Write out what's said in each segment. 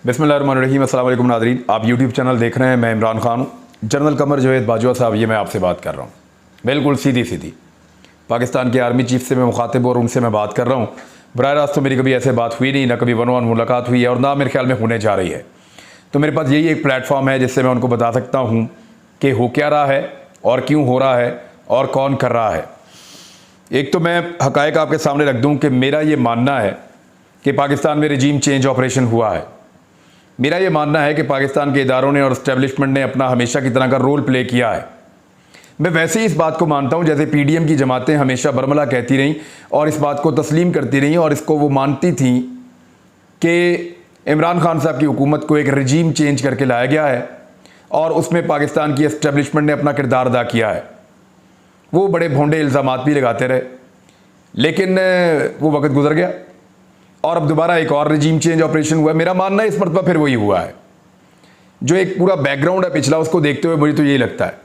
बिस्मिल्लाहिर्रहमानिर्रहीम। अस्सलाम वालेकुम नाज़रीन, आप यूट्यूब चैनल देख रहे हैं। मैं इमरान खान हूँ। जनरल कमर जावेद बाजवा साहब, ये मैं आपसे बात कर रहा हूँ बिल्कुल सीधी सीधी। पाकिस्तान के आर्मी चीफ से मैं मुखातिब और उनसे मैं बात कर रहा हूँ। बराह रास्त तो मेरी कभी ऐसे बात हुई नहीं, ना कभी वन ऑन मुलाकात हुई है और ना मेरे ख्याल में होने जा रही है। तो मेरे पास यही एक प्लेटफॉर्म है जिससे मैं उनको बता सकता हूँ कि हो क्या रहा है और क्यों हो रहा है और कौन कर रहा है। एक तो मैं हक़ाइक़ आपके सामने रख दूँ कि मेरा ये मानना है कि पाकिस्तान में रजीम चेंज ऑपरेशन हुआ है। मेरा ये मानना है कि पाकिस्तान के इदारों ने और इस्टेब्लिशमेंट ने अपना हमेशा की तरह का रोल प्ले किया है। मैं वैसे ही इस बात को मानता हूँ जैसे पीडीएम की जमातें हमेशा बरमला कहती रहीं और इस बात को तस्लीम करती रहीं और इसको वो मानती थीं कि इमरान खान साहब की हुकूमत को एक रजीम चेंज करके लाया गया है और उसमें पाकिस्तान की इस्टेब्लिशमेंट ने अपना किरदार अदा किया है। वो बड़े भोंडे इल्ज़ामात भी लगाते रहे, लेकिन वो वक्त गुजर गया और अब दोबारा एक और रजीम चेंज ऑपरेशन हुआ है। मेरा मानना है इस मरतबा फिर वही हुआ है। जो एक पूरा बैकग्राउंड है पिछला, उसको देखते हुए मुझे तो यही लगता है,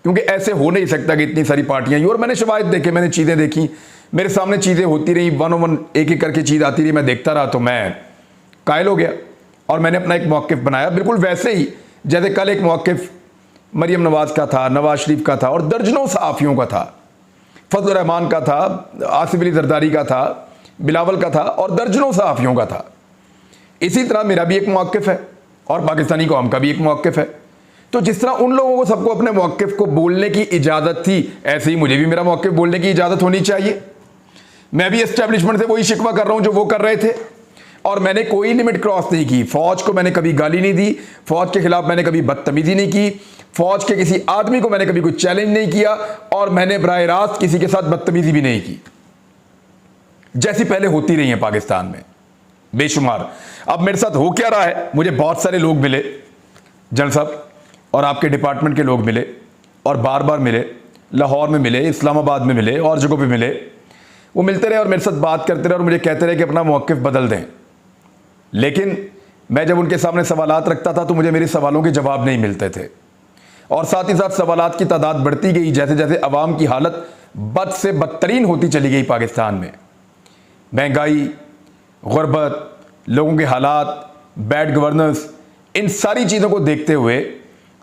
क्योंकि ऐसे हो नहीं सकता कि इतनी सारी पार्टियां ही। और मैंने शवाहिद देखे, मैंने चीज़ें देखी, मेरे सामने चीज़ें होती रही, वन ओ वन एक एक करके चीज़ आती रही, मैं देखता रहा तो मैं कायल हो गया और मैंने अपना एक मौक़िफ़ बनाया बिल्कुल वैसे ही जैसे कल एक मौक़िफ़ मरीम नवाज़ का था, नवाज शरीफ का था और दर्जनों सहाफ़ियों का था, फजल रहमान का था, आसिफ अली जरदारी का था, बिलावल का था और दर्जनों सहाफ़ियों का था। इसी तरह मेरा भी एक मौक़िफ़ है और पाकिस्तानी कौम का भी एक मौक़िफ़ है। तो जिस तरह उन लोगों को सबको अपने मौक़िफ़ को बोलने की इजाज़त थी, ऐसे ही मुझे भी मेरा मौक़िफ़ बोलने की इजाज़त होनी चाहिए। मैं भी एस्टेब्लिशमेंट से वही शिकवा कर रहा हूँ जो वो कर रहे थे और मैंने कोई लिमिट क्रॉस नहीं की। फ़ौज को मैंने कभी गाली नहीं दी, फ़ौज के ख़िलाफ़ मैंने कभी बदतमीज़ी नहीं की, फ़ौज के किसी आदमी को मैंने कभी कोई चैलेंज नहीं किया और मैंने बराह रास्त किसी के साथ बदतमीज़ी भी नहीं की, जैसी पहले होती रही है पाकिस्तान में बेशुमार। अब मेरे साथ हो क्या रहा है, मुझे बहुत सारे लोग मिले, जनरल साहब और आपके डिपार्टमेंट के लोग मिले और बार बार मिले, लाहौर में मिले, इस्लामाबाद में मिले और जगहों पे मिले। वो मिलते रहे और मेरे साथ बात करते रहे और मुझे कहते रहे कि अपना मौक़िफ़ बदल दें। लेकिन मैं जब उनके सामने सवालात रखता था तो मुझे मेरे सवालों के जवाब नहीं मिलते थे और साथ ही साथ सवालात की तादाद बढ़ती गई जैसे जैसे अवाम की हालत बद से बदतरीन होती चली गई पाकिस्तान में। महंगाई, गुर्बत, लोगों के हालात, बैड गवर्नेंस, इन सारी चीज़ों को देखते हुए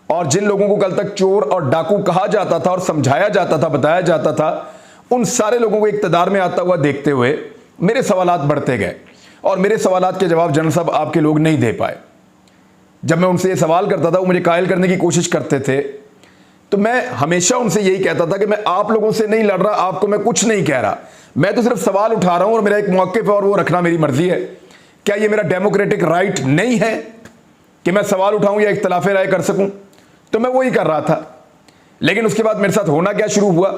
और जिन लोगों को कल तक चोर और डाकू कहा जाता था और समझाया जाता था, बताया जाता था, उन सारे लोगों को इक़्तिदार में आता हुआ देखते हुए मेरे सवालात बढ़ते गए और मेरे सवालात के जवाब जनरल साहब आपके लोग नहीं दे पाए। जब मैं उनसे ये सवाल करता था, वो मुझे कायल करने की कोशिश करते थे, तो मैं हमेशा उनसे यही कहता था कि मैं आप लोगों से नहीं लड़ रहा, आपको मैं कुछ नहीं कह रहा, मैं तो सिर्फ सवाल उठा रहा हूं और मेरा एक मौक़िफ़ है और वो रखना मेरी मर्जी है। क्या ये मेरा डेमोक्रेटिक राइट नहीं है कि मैं सवाल उठाऊं या इख्तिलाफ राय कर सकूं? तो मैं वही कर रहा था। लेकिन उसके बाद मेरे साथ होना क्या शुरू हुआ,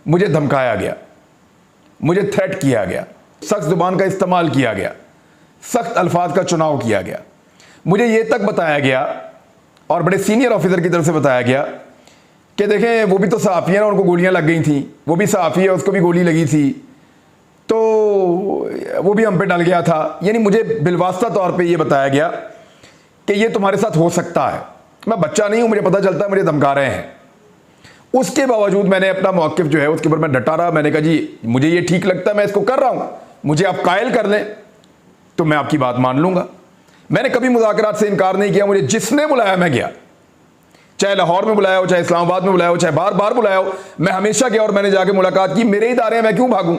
मुझे धमकाया गया, मुझे थ्रेट किया गया, सख्त जुबान का इस्तेमाल किया गया, सख्त अल्फाज का चुनाव किया गया। मुझे ये तक बताया गया और बड़े सीनियर ऑफिसर की तरफ से बताया गया कि देखें वो भी तो सहाफ़ी है ना, उनको गोलियां लग गई थी, वो भी सहाफ़ी है, उसको भी गोली लगी थी, तो वो भी हम पे डल गया था। यानी मुझे बिलवास्ता तौर पे ये बताया गया कि ये तुम्हारे साथ हो सकता है। मैं बच्चा नहीं हूँ, मुझे पता चलता है मुझे धमका रहे हैं। उसके बावजूद मैंने अपना मौक़िफ़ जो है उसके ऊपर मैं डटा रहा। मैंने कहा जी मुझे ये ठीक लगता है, मैं इसको कर रहा हूँ, मुझे आप कायल कर लें तो मैं आपकी बात मान लूँगा। मैंने कभी मुज़ाकरात से इनकार नहीं किया। मुझे जिसने बुलाया मैं गया, चाहे लाहौर में बुलाया हो, चाहे इस्लामाबाद में बुलाया हो, चाहे बार बार बुलाया हो, मैं हमेशा गया और मैंने जाके मुलाकात की। मेरे इदारे हैं, मैं क्यों भागूं?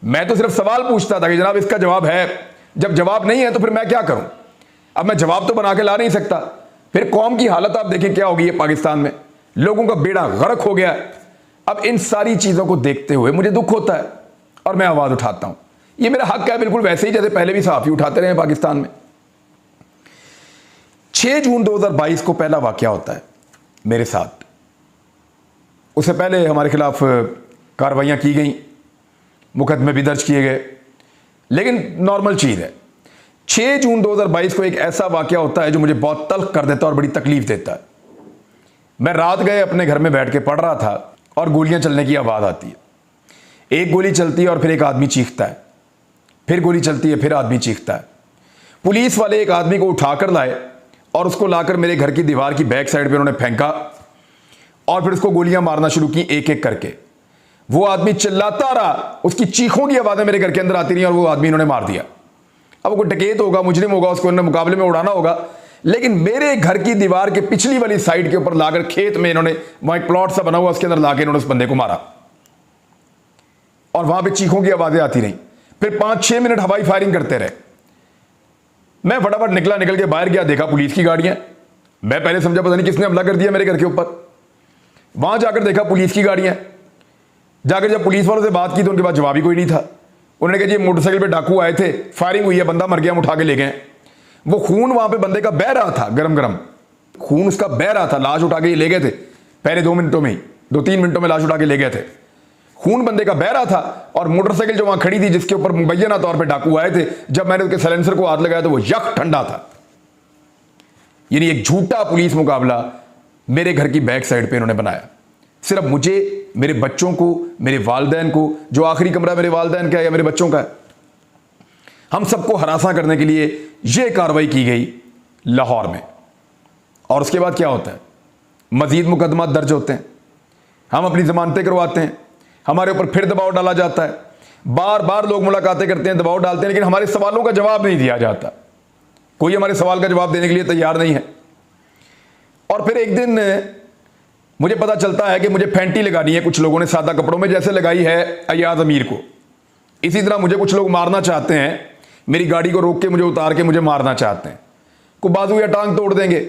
मैं तो सिर्फ सवाल पूछता था कि जनाब इसका जवाब है। जब जवाब नहीं है तो फिर मैं क्या करूं? अब मैं जवाब तो बना के ला नहीं सकता। फिर कौम की हालत आप देखें क्या होगी। पाकिस्तान में लोगों का बेड़ा गर्क हो गया। अब इन सारी चीज़ों को देखते हुए मुझे दुख होता है और मैं आवाज़ उठाता हूं। ये मेरा हक है, बिल्कुल वैसे ही जैसे पहले भी सहाफ़ी उठाते रहे पाकिस्तान में। 6 जून 2022 को पहला वाक़या होता है मेरे साथ। उससे पहले हमारे खिलाफ कार्रवाइयाँ की गई, मुकदमे भी दर्ज किए गए, लेकिन नॉर्मल चीज़ है। 6 जून 2022 को एक ऐसा वाक़या होता है जो मुझे बहुत तल्ख़ कर देता है और बड़ी तकलीफ़ देता है। मैं रात गए अपने घर में बैठ के पढ़ रहा था और गोलियां चलने की आवाज़ आती है। एक गोली चलती है और फिर एक आदमी चीखता है, फिर गोली चलती है, फिर आदमी चीखता है। पुलिस वाले एक आदमी को उठाकर लाए और उसको लाकर मेरे घर की दीवार की बैक साइड पे उन्होंने फेंका और फिर उसको गोलियां मारना शुरू की एक एक करके। वो आदमी चिल्लाता रहा, उसकी चीखों की आवाज़ें मेरे घर के अंदर आती रही और वो आदमी इन्होंने मार दिया। अब कोई डकैत होगा, मुजरिम होगा, उसको उन्होंने मुकाबले में उड़ाना होगा। लेकिन मेरे घर की दीवार के पिछली वाली साइड के ऊपर लाकर खेत में इन्होंने, वहां एक प्लॉट सा बना हुआ, उसके अंदर लाकर इन्होंने उस बंदे को मारा और वहां पे चीखों की आवाजें आती रहीं। फिर 5-6 मिनट हवाई फायरिंग करते रहे। मैं फटाफट निकल के बाहर गया, देखा पुलिस की गाड़ियां। मैं पहले समझा पता नहीं किसने हमला कर दिया मेरे घर के ऊपर। वहां जाकर देखा पुलिस की गाड़ियां। जाकर जब पुलिस वालों से बात की तो उनके पास जवाब ही कोई नहीं था। उन्होंने कहा जी मोटरसाइकिल पे डाकू आए थे, फायरिंग हुई है, बंदा मर गया, हम उठा के ले गए। वो खून वहां पे बंदे का बह रहा था, गरम गरम खून उसका बह रहा था। लाश उठा के ले गए थे पहले 2 मिनटों में ही, 2-3 मिनटों में लाश उठा के ले गए थे। खून बंदे का बह रहा था और मोटरसाइकिल जो वहां खड़ी थी जिसके ऊपर मुबैना तौर पे डाकू आए थे, जब मैंने उसके साइलेंसर को हाथ लगाया तो वो यक ठंडा था। यानी एक झूठा पुलिस मुकाबला मेरे घर की बैक साइड पे इन्होंने बनाया। सिर्फ मुझे, मेरे बच्चों को, मेरे वालिदैन को, जो आखिरी कमरा मेरे वालिदैन का है या मेरे बच्चों का है, हम सबको हरासा करने के लिए यह कार्रवाई की गई लाहौर में। और उसके बाद क्या होता है, मजीद मुकदमा दर्ज होते हैं, हम अपनी जमानतें करवाते हैं, हमारे ऊपर फिर दबाव डाला जाता है। बार बार लोग मुलाकातें करते हैं, दबाव डालते हैं, लेकिन हमारे सवालों का जवाब नहीं दिया जाता। कोई हमारे सवाल का जवाब देने के लिए तैयार नहीं है। और फिर एक दिन मुझे पता चलता है कि मुझे फैंटी लगानी है कुछ लोगों ने सादा कपड़ों में, जैसे लगाई है अयाज अमीर को। इसी तरह मुझे कुछ लोग मारना चाहते हैं, मेरी गाड़ी को रोक के मुझे उतार के मुझे मारना चाहते हैं। को बाजू या टांग तोड़ देंगे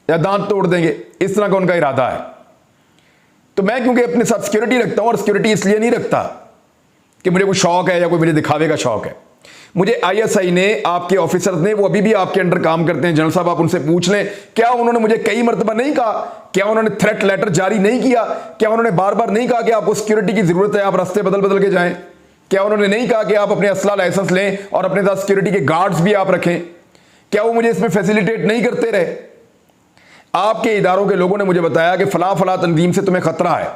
या दांत तोड़ देंगे, इस तरह का उनका इरादा है। तो मैं क्योंकि अपने साथ सिक्योरिटी रखता हूं, और सिक्योरिटी इसलिए नहीं रखता कि मुझे कोई शौक है या कोई मुझे दिखावे का शौक है। मुझे आईएसआई ने, आपके ऑफिसर्स ने, वो अभी भी आपके अंडर काम करते हैं, जनरल साहब आप उनसे पूछ लें, क्या उन्होंने मुझे कई मरतबा नहीं कहा, क्या उन्होंने थ्रेट लेटर जारी नहीं किया, क्या उन्होंने बार बार नहीं कहा कि आपको सिक्योरिटी की जरूरत है, आप रास्ते बदल बदल के जाएं, क्या उन्होंने नहीं कहा कि आप अपने असला लाइसेंस लें और अपने साथ सिक्योरिटी के गार्ड्स भी आप रखें, क्या वो मुझे इसमें फैसिलिटेट नहीं करते रहे? आपके इदारों के लोगों ने मुझे बताया कि फला फला तंजीम से तुम्हें खतरा है,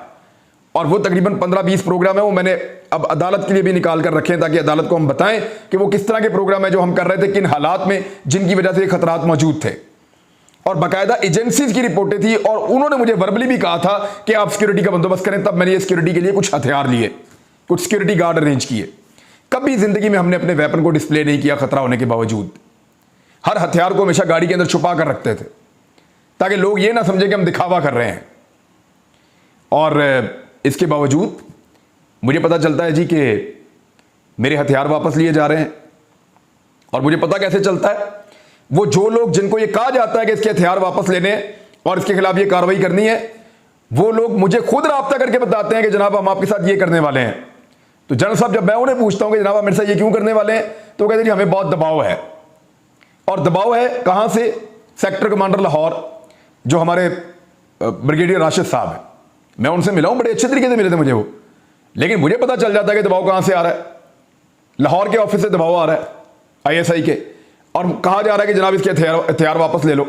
और वो तकरीबन 15-20 प्रोग्राम है, वो मैंने अब अदालत के लिए भी निकाल कर रखे हैं ताकि अदालत को हम बताएं कि वो किस तरह के प्रोग्राम है जो हम कर रहे थे, किन हालात में, जिनकी वजह से ये खतरात मौजूद थे। और बाकायदा एजेंसीज की रिपोर्टें थी, और उन्होंने मुझे वर्बली भी कहा था कि आप सिक्योरिटी का बंदोबस्त करें। तब मैंने ये सिक्योरिटी के लिए कुछ हथियार लिए, कुछ सिक्योरिटी गार्ड अरेंज किए। कभी जिंदगी में हमने अपने वेपन को डिस्प्ले नहीं किया खतरा होने के बावजूद। हर हथियार को हमेशा गाड़ी के अंदर छुपा कर रखते थे ताकि लोग ये ना समझे कि हम दिखावा कर रहे हैं। और इसके बावजूद मुझे पता चलता है जी कि मेरे हथियार वापस लिए जा रहे हैं। और मुझे पता कैसे चलता है, वो जो लोग जिनको ये कहा जाता है कि इसके हथियार वापस लेने और इसके खिलाफ ये कार्रवाई करनी है, वो लोग मुझे खुद राब्ता करके बताते हैं कि जनाब हम आपके साथ ये करने वाले हैं। तो जनरल साहब जब मैं उन्हें पूछता हूं कि जनाब मेरे साथ ये क्यों करने वाले हैं, तो कहते हैं हमें बहुत दबाव है। और दबाव है कहां से? सेक्टर कमांडर लाहौर जो हमारे ब्रिगेडियर राशिद साहब है, मैं उनसे मिला हूं, बड़े अच्छे तरीके से मिले थे मुझे वो। लेकिन मुझे पता चल जाता है कि दबाव कहां से आ रहा है। लाहौर के ऑफिस से दबाव आ रहा है आईएसआई के, और कहा जा रहा है कि जनाब इसके हथियार वापस ले लो।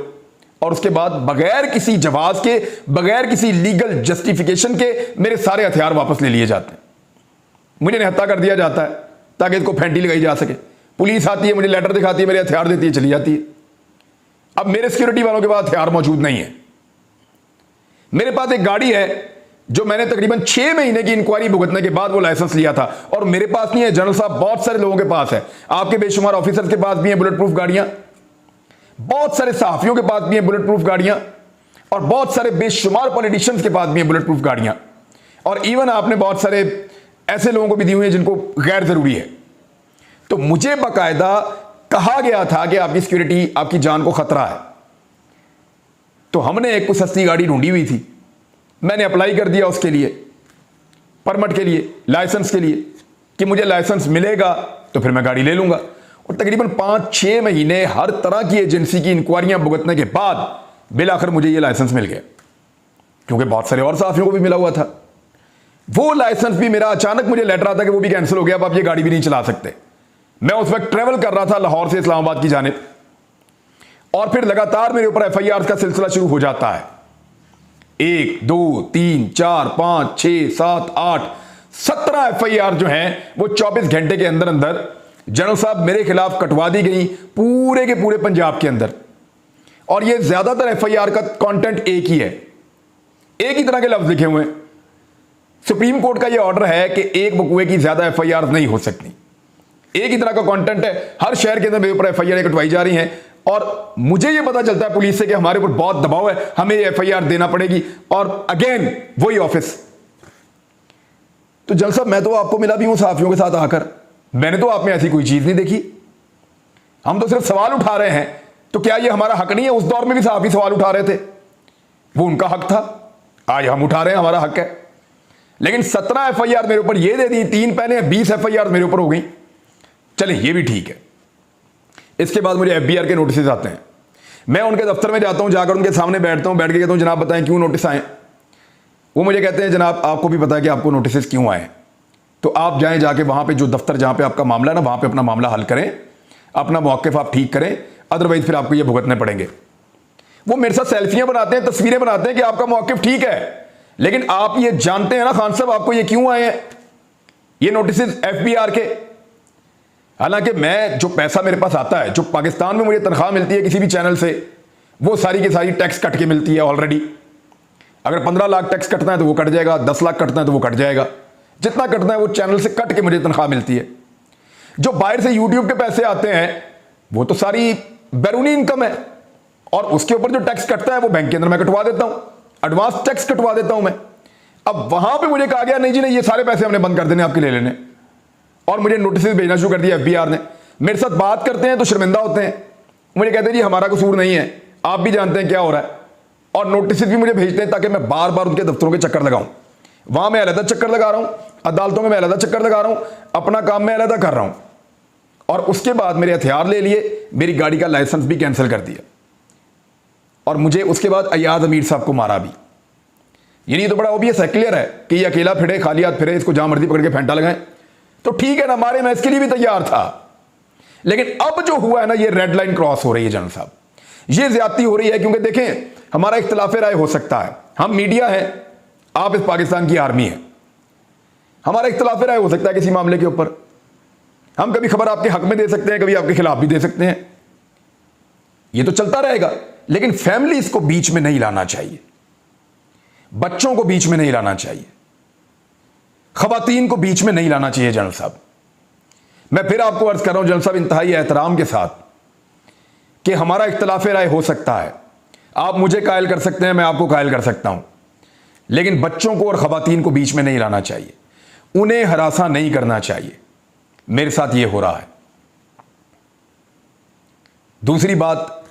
और उसके बाद बगैर किसी जवाब के, बगैर किसी लीगल जस्टिफिकेशन के मेरे सारे हथियार वापस ले लिए जाते हैं। मुझे निहत्था कर दिया जाता है ताकि इसको फैंटी लगाई जा सके। पुलिस आती है, मुझे लेटर दिखाती है, मेरे हथियार देती है, चली जाती है। अब मेरे सिक्योरिटी वालों के पास हथियार मौजूद नहीं है। मेरे पास एक गाड़ी है जो मैंने तकरीबन 6 महीने की इंक्वायरी भुगतने के बाद वो लाइसेंस लिया था, और मेरे पास नहीं है जनरल साहब, बहुत सारे लोगों के पास है। आपके बेशुमार ऑफिसर्स के पास भी है बुलेट प्रूफ गाड़ियां, बहुत सारे सहाफियों के पास भी है बुलेट प्रूफ गाड़ियां, और बहुत सारे बेशुमार पॉलिटिशियंस के पास भी है बुलेट प्रूफ गाड़ियां। और इवन आपने बहुत सारे ऐसे लोगों को भी दी हुई है जिनको गैर जरूरी है। तो मुझे बाकायदा कहा गया था कि आपकी सिक्योरिटी, आपकी जान को खतरा है। तो हमने एक कुछ सस्ती गाड़ी ढूंढी हुई थी, मैंने अप्लाई कर दिया उसके लिए, परमिट के लिए, लाइसेंस के लिए, कि मुझे लाइसेंस मिलेगा तो फिर मैं गाड़ी ले लूंगा। और तकरीबन 5-6 महीने हर तरह की एजेंसी की इंक्वायरियां भुगतने के बाद बिलाखिर मुझे ये लाइसेंस मिल गया, क्योंकि बहुत सारे और साथियों को भी मिला हुआ था। वो लाइसेंस भी मेरा अचानक मुझे लेटर आता कि वो भी कैंसिल हो गया, अब आप ये गाड़ी भी नहीं चला सकते। मैं उस वक्त ट्रेवल कर रहा था लाहौर से इस्लामाबाद की जानिब, और फिर लगातार मेरे ऊपर एफआईआर का सिलसिला शुरू हो जाता है। 1, 2, 3, 4, 5, 6, 7, 8, 17 एफआईआर जो हैं वो 24 घंटे के अंदर अंदर जनरल साहब मेरे खिलाफ कटवा दी गई पूरे के पूरे पंजाब के अंदर। और ये ज्यादातर एफआईआर का कंटेंट एक ही है, एक ही तरह के लफ्ज लिखे हुए हैं। सुप्रीम कोर्ट का यह ऑर्डर है कि एक बकुए की ज्यादा एफआईआर नहीं हो सकती, एक ही तरह का कंटेंट है, हर शहर के अंदर मेरे ऊपर एफआईआर कटवाई जा रही हैं और मुझे ये पता चलता है पुलिस से कि हमारे ऊपर बहुत दबाव है, हमें एफआईआर देना पड़ेगी और अगेन वही ऑफिस। तो जल साहब मैं तो आपको मिला भी हूं सहाफियों के साथ आकर, मैंने तो आप में ऐसी कोई चीज नहीं देखी, हम तो सिर्फ सवाल उठा रहे हैं। तो क्या ये हमारा हक नहीं है? उस दौर में भी सहाफी सवाल उठा रहे थे, वो उनका हक था, आज हम उठा रहे हैं, हमारा हक है। लेकिन 17 एफआईआर मेरे ऊपर ये दे दी, 3 पहले 20 एफआईआर मेरे ऊपर हो गई। चले ये भी ठीक है। इसके बाद मुझे एफबीआर के नोटिस आते हैं, मैं उनके दफ्तर में जाता हूं, जाकर उनके सामने बैठता हूं, बैठ के कहता हूं जनाब बताएं क्यों नोटिस आए। वो मुझे कहते हैं जनाब आपको भी पता है कि आपको नोटिस क्यों आए, तो आप जाएं, जाके वहां पे जो दफ्तर जहां पे आपका मामला है ना, वहां पे अपना मामला हल करें, अपना मौक़िफ़ आप ठीक करें, अदरवाइज फिर आपको ये भुगतने पड़ेंगे। वो मेरे साथ सेल्फियां बनाते हैं, तस्वीरें बनाते हैं कि आपका मौक़िफ़ ठीक है, लेकिन आप ये जानते हैं ना खान साहब आपको ये क्यों आए हैं ये नोटिस एफबीआर के। हालांकि मैं जो पैसा मेरे पास आता है, जो पाकिस्तान में मुझे तनख्वाह मिलती है किसी भी चैनल से, वो सारी की सारी टैक्स कट के मिलती है ऑलरेडी। अगर 15 लाख टैक्स कटना है तो वो कट जाएगा, 10 लाख कटना है तो वो कट जाएगा, जितना कटना है वो चैनल से कट के मुझे तनख्वाह मिलती है। जो बाहर से यूट्यूब के पैसे आते हैं वो तो सारी बैरूनी इनकम है, और उसके ऊपर जो टैक्स कटता है वो बैंक के अंदर मैं कटवा देता हूं, एडवांस टैक्स कटवा देता हूं मैं। अब वहां पे मुझे कहा गया नहीं जी नहीं, ये सारे पैसे हमने बंद कर देने आपके ले लेने, और मुझे नोटिस भेजना शुरू कर दिया एफबीआर ने। मेरे साथ बात करते हैं तो शर्मिंदा होते हैं, मुझे कहते हैं जी हमारा कसूर नहीं है, आप भी जानते हैं क्या हो रहा है, और नोटिस भी मुझे भेजते हैं ताकि मैं बार बार उनके दफ्तरों के चक्कर लगाऊं। वहां मैं अलग चक्कर लगा रहा हूं, अदालतों में मैं अलग चक्कर लगा रहा हूं, अपना काम मैं अलग कर रहा हूं, और उसके बाद मेरे हथियार ले लिए, मेरी गाड़ी का लाइसेंस भी कैंसिल कर दिया, और मुझे उसके बाद अयाज अमीर साहब को मारा भी। ये तो बड़ा ऑब्वियस है, क्लियर है कि ये अकेला फिरे, खाली हाथ फिरे, इसको जहां मर्जी पकड़ के फेंटा लगाएं, तो ठीक है ना, मारे, मैं इसके लिए भी तैयार था। लेकिन अब जो हुआ है ना, ये रेड लाइन क्रॉस हो रही है जनरल साहब, ये ज्यादती हो रही है। क्योंकि देखें हमारा इख्तिलाफ राय हो सकता है, हम मीडिया है, आप इस पाकिस्तान की आर्मी है, हमारा इख्तिलाफ राय हो सकता है किसी मामले के ऊपर, हम कभी खबर आपके हक में दे सकते हैं, कभी आपके खिलाफ भी दे सकते हैं, ये तो चलता रहेगा। लेकिन फैमिलीज को बीच में नहीं लाना चाहिए, बच्चों को बीच में नहीं लाना चाहिए, खवातीन को बीच में नहीं लाना चाहिए। जनरल साहब मैं फिर आपको अर्ज कर रहा हूं जनरल साहब इंतहाई एहतराम के साथ कि हमारा इख्तिलाफ राय हो सकता है, आप मुझे कायल कर सकते हैं, मैं आपको कायल कर सकता हूं, लेकिन बच्चों को और खवातीन को बीच में नहीं लाना चाहिए, उन्हें हरासा नहीं करना चाहिए। मेरे साथ यह हो रहा है। दूसरी बात,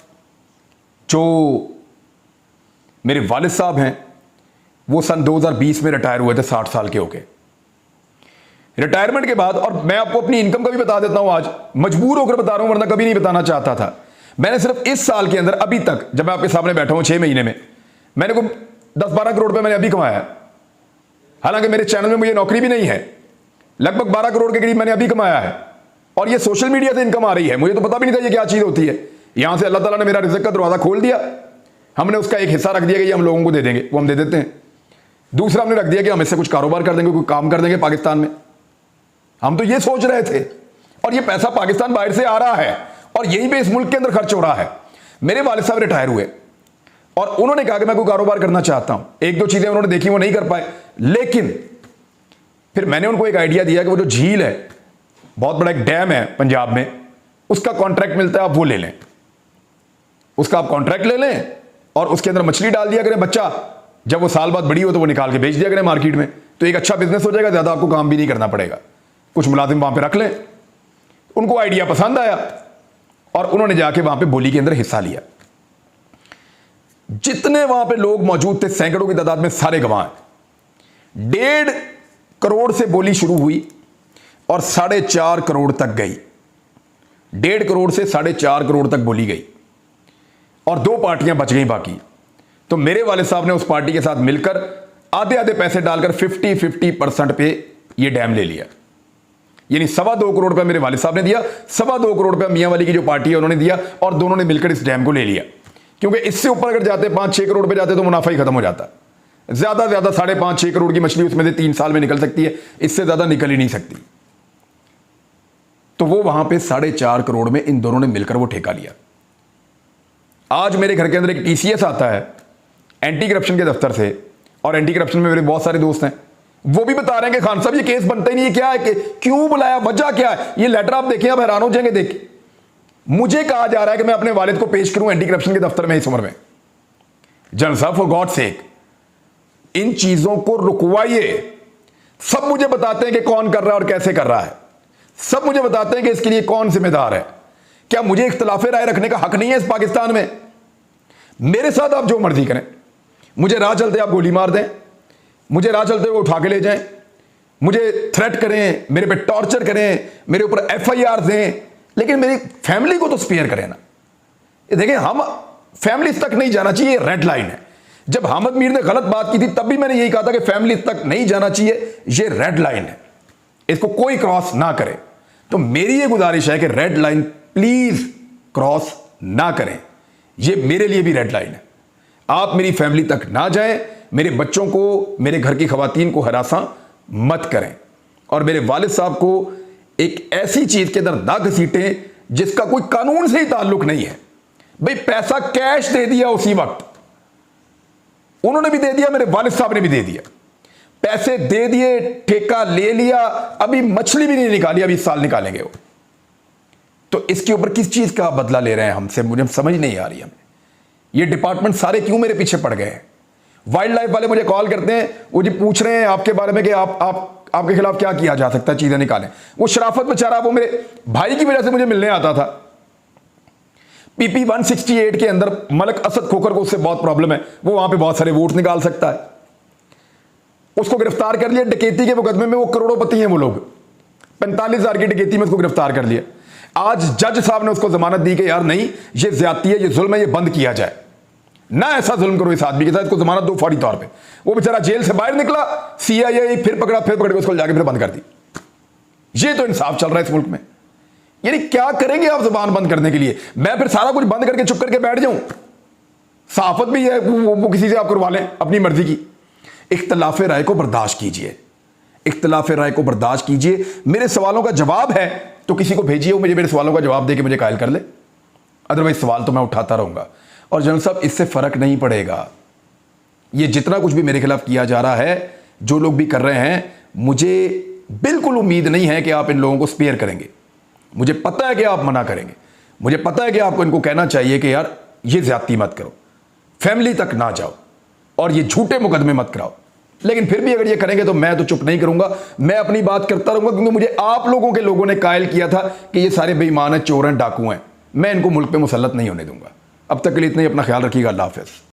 जो मेरे वालिद साहब हैं वो सन 2020 में रिटायर हुए थे 60 साल के होके। रिटायरमेंट के बाद, और मैं आपको अपनी इनकम का भी बता देता हूं, आज मजबूर होकर बता रहा हूं, वरना कभी नहीं बताना चाहता था। मैंने सिर्फ इस साल के अंदर अभी तक, जब मैं आपके सामने बैठा हूं 6 महीने में, मैंने को 10-12 करोड़ रुपए मैंने अभी कमाया। हालांकि मेरे चैनल में मुझे नौकरी भी नहीं है, लगभग 12 करोड़ के करीब मैंने अभी कमाया है, और ये सोशल मीडिया से इनकम आ रही है। मुझे तो पता भी नहीं था ये क्या चीज होती है। यहां से अल्लाह ताला ने मेरा रिज़्क़ का दरवाजा खोल दिया, हमने उसका एक हिस्सा रख दिया कि ये हम लोगों को दे देंगे, वो हम दे देते हैं। दूसरा हमने रख दिया कि हम इससे कुछ कारोबार कर देंगे, कोई काम कर देंगे पाकिस्तान में। हम तो ये सोच रहे थे, और ये पैसा पाकिस्तान बाहर से आ रहा है और यहीं पे इस मुल्क के अंदर खर्च हो रहा है। मेरे वालिद साहब रिटायर हुए और उन्होंने कहा कि मैं कोई कारोबार करना चाहता हूं। एक दो चीजें उन्होंने देखी, वो नहीं कर पाए, लेकिन फिर मैंने उनको एक आइडिया दिया कि वो जो झील है, बहुत बड़ा एक डैम है पंजाब में, उसका कॉन्ट्रैक्ट मिलता है, आप वो ले लें, उसका आप कॉन्ट्रैक्ट ले लें और उसके अंदर मछली डाल दिया करें, बच्चा जब वो साल बाद बड़ी हो तो वो निकाल के बेच दिया करें मार्केट में, तो एक अच्छा बिजनेस हो जाएगा, ज्यादा आपको काम भी नहीं करना पड़ेगा, कुछ मुलाजिम वहां पे रख लें। उनको आइडिया पसंद आया और उन्होंने जाके वहां पे बोली के अंदर हिस्सा लिया। जितने वहां पे लोग मौजूद थे, सैकड़ों की तादाद में, सारे गवाह हैं। 1.5 करोड़ से बोली शुरू हुई और 4.5 करोड़ तक गई। 1.5 करोड़ से 4.5 करोड़ तक बोली गई और 2 पार्टियां बच गई बाकी। तो मेरे वाले साहब ने उस पार्टी के साथ मिलकर आधे आधे पैसे डालकर 50-50% पे ये डैम ले लिया। यानी 2.25 करोड़ रुपया मेरे वालिद साहब ने दिया, 2.25 करोड़ रुपया मियां वाली की जो पार्टी है उन्होंने दिया, और दोनों ने मिलकर इस डैम को ले लिया। क्योंकि इससे ऊपर अगर जाते 5-6 करोड़ पे जाते तो मुनाफा ही खत्म हो जाता। ज्यादा से ज्यादा 5.5-6 करोड़ की मछली उसमें से 3 साल में निकल सकती है, इससे ज्यादा निकल ही नहीं सकती। तो वो वहां पे 4.5 करोड़ में इन दोनों ने मिलकर वो ठेका लिया। आज मेरे घर के अंदर एक TCS आता है एंटी करप्शन के दफ्तर से, और एंटी करप्शन में मेरे बहुत सारे दोस्त हैं। वो भी बता रहे हैं कि खान साहब ये केस बनता ही नहीं है, क्या है कि क्यों बुलाया, वजह क्या है। ये लेटर आप देखिए, आप हैरान हो जाएंगे देख के। मुझे कहा जा रहा है कि मैं अपने वालिद को पेश करूं एंटी करप्शन के दफ्तर में इस उम्र में। जनरल साहब फॉर गॉड सेक इन चीजों को रुकवाइए। सब मुझे बताते हैं कि कौन कर रहा है और कैसे कर रहा है, सब मुझे बताते हैं कि इसके लिए कौन जिम्मेदार है। क्या मुझे इख्तिलाफे राय रखने का हक नहीं है इस पाकिस्तान में? मेरे साथ आप जो मर्जी करें, मुझे राह चलते आप गोली मार दें, मुझे राह चलते हुए उठा के ले जाएं, मुझे थ्रेट करें, मेरे पे टॉर्चर करें, मेरे ऊपर FIR दें, लेकिन मेरी फैमिली को तो स्पेयर करें ना। ये देखें, हम फैमिली तक नहीं जाना चाहिए, रेड लाइन है। जब हामिद मीर ने गलत बात की थी तब भी मैंने यही कहा था कि फैमिली तक नहीं जाना चाहिए, ये रेड लाइन है, इसको कोई क्रॉस ना करे। तो मेरी ये गुजारिश है कि रेड लाइन प्लीज क्रॉस ना करें, ये मेरे लिए भी रेड लाइन है। आप मेरी फैमिली तक ना जाएं, मेरे बच्चों को, मेरे घर की खवातीन को हरासा मत करें, और मेरे वालिद साहब को एक ऐसी चीज के अंदर ना घसीटें जिसका कोई कानून से ही ताल्लुक नहीं है। भाई पैसा कैश दे दिया उसी वक्त, उन्होंने भी दे दिया, मेरे वालिद साहब ने भी दे दिया, पैसे दे दिए, ठेका ले लिया, अभी मछली भी नहीं निकाली, अभी इस साल निकालेंगे वो। तो इसके ऊपर किस चीज का बदला ले रहे हैं हमसे, मुझे समझ नहीं आ रही हमें। ये डिपार्टमेंट सारे क्यों मेरे पीछे पड़ गए हैं? वाइल्ड लाइफ वाले मुझे कॉल करते हैं, वो जी पूछ रहे हैं आपके बारे में कि आपके खिलाफ क्या किया जा सकता है, चीजें निकालें। वो शराफत बेचारा, वो मेरे भाई की वजह से मुझे मिलने आता था। PP 168 के अंदर मलक असद खोखर को उससे बहुत प्रॉब्लम है, वो वहां पे बहुत सारे वोट निकाल सकता है। उसको गिरफ्तार कर लिया डकैती के मुकदमे में, वो करोड़ोंपति हैं वो लोग, 45,000 की डकैती में उसको गिरफ्तार कर लिया। आज जज साहब ने उसको जमानत दी कि यार नहीं, ये ज्यादती है, ये जुल्म है, ये बंद किया जाए ना, ऐसा जुल्म करो इस आदमी के साथ, इसको जमानत दो फौरी तौर पे। वो बेचारा जेल से बाहर निकला, CIA फिर पकड़ के उसको जाके फिर बंद कर दी। ये तो इंसाफ चल रहा है इस मुल्क में। यानी क्या करेंगे आप जुबान बंद करने के लिए? मैं फिर सारा कुछ बंद करके चुप करके बैठ जाऊं? सहाफत भी है, वो किसी से आप करवा लें अपनी मर्जी की। इख्तिलाफे राय को बर्दाश्त कीजिए, इख्तिलाफे राय को बर्दाश्त कीजिए। मेरे सवालों का जवाब है तो किसी को भेजिए, वो मुझे मेरे सवालों का जवाब दे के मुझे कायल कर ले, अदरवाइज सवाल तो मैं उठाता रहूंगा। और जनरल साहब इससे फर्क नहीं पड़ेगा, ये जितना कुछ भी मेरे खिलाफ किया जा रहा है, जो लोग भी कर रहे हैं, मुझे बिल्कुल उम्मीद नहीं है कि आप इन लोगों को स्पेयर करेंगे। मुझे पता है कि आप मना करेंगे, मुझे पता है कि आपको इनको कहना चाहिए कि यार ये ज्यादती मत करो, फैमिली तक ना जाओ और ये झूठे मुकदमे मत कराओ। लेकिन फिर भी अगर ये करेंगे तो मैं तो चुप नहीं करूंगा, मैं अपनी बात करता रहूंगा, क्योंकि मुझे आप लोगों ने कायल किया था कि ये सारे बेईमान हैं, चोर हैं, डाकू हैं। मैं इनको मुल्क पे मुसल्लत नहीं होने दूंगा। अब तक के लिए इतना ही, अपना ख्याल रखिएगा। अल्लाह हाफ़िज़।